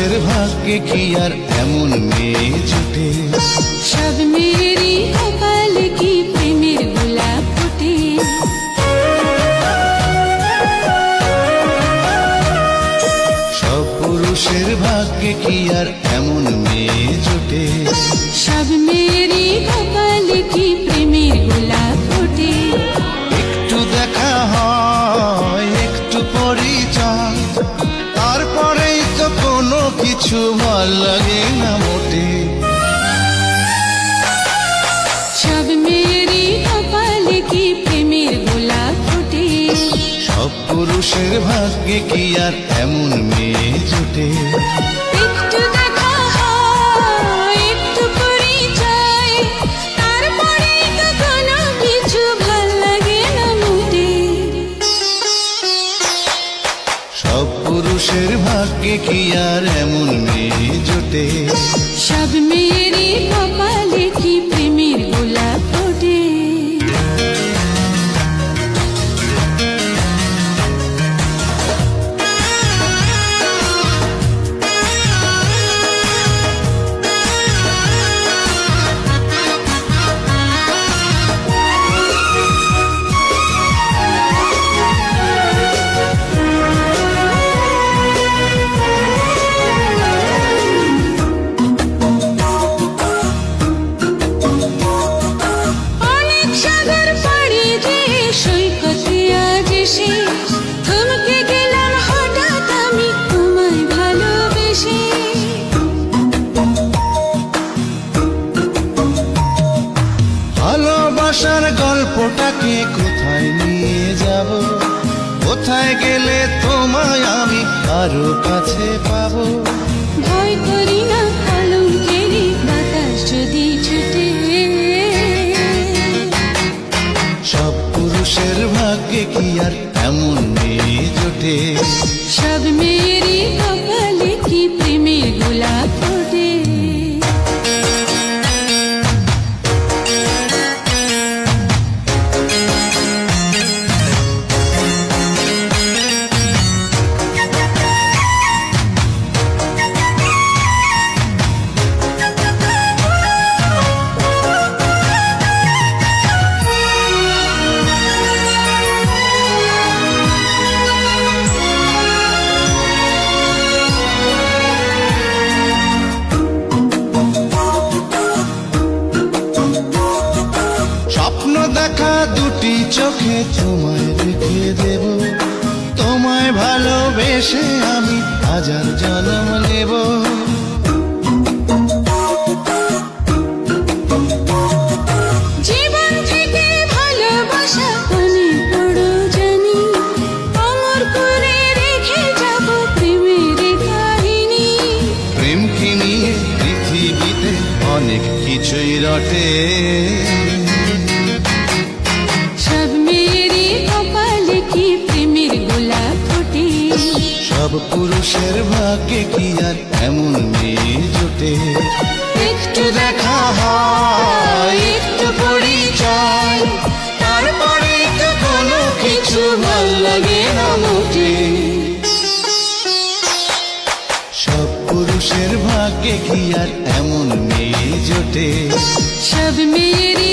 পুরুষের ভাগ্যে কি আর এমন মেয়ে জুটে? সব মেয়েরই কপালে কি প্রেমের গোলাপ ফোটে? সব পুরুষের ভাগ্যে কি আর এমন মেয়ে জুটে? সব মেয়েরই কপালে কি প্রেমের গোলাপ ফোটে? একটু দেখা হয়, একটু পরিচয়, তারপরেই তো কোনো কিছু ভাল লাগে না মোটে। সব মেয়েরই কপালে কি প্রেমের গোলাপ ফোটে? সব পুরুষের ভাগ্যে কি আর এমন মেয়ে জুটে? একটু দেখা হয়, একটু পরিচয়, তারপরেই তো কোনো কিছু ভাল লাগে না মোটে। সব পুরুষের ভাগ্যে কি আর এমন মেয়ে জোটে? সব মেয়েরই কপালে কি প্রেমের গোলাপ ফোটে? অনেক সাগর পাড়ি দিয়ে সৈকতে আজ এসে থমকে গেলাম হঠাৎ আমি তোমায় ভালোবেসে। ভালোবাসার গল্পটাকে কোথায় নিয়ে যাব? কোথায় গেলে তোমায় আমি কারো কাছে পাবো? ভয় করি না কলঙ্কেরই বাতাস যদি ছুটে। সব পুরুষের ভাগ্যে কি আর এমন মেয়ে জোটে? সব মেয়েরই কপালে কি প্রেমের গোলাপ ফোটে? স্বপ্ন দেখা দুটি চোখে তোমায় রেখে দেব, তোমায় ভালোবেসে আমি হাজার জন্ম নেব। জীবন থেকে ভালোবাসা অনেক বড় জানি, অমর করে রেখে যাব প্রেমের কাহিনী। প্রেম কি নিয়ে পৃথিবীতে অনেক কিছুই রটে। সব মেয়েরই কপালে কি প্রেমের গোলাপ ফোটে? সব পুরুষের ভাগ্যে কি আর এমন মেয়ে জোটে? একটু দেখা হয়, একটু পরিচয়, তারপরে তো কোনো কিছু ভাল লাগে না মোটে। সব পুরুষের ভাগ্যে কি আর এমন মেয়ে জোটে? সব মেয়েরই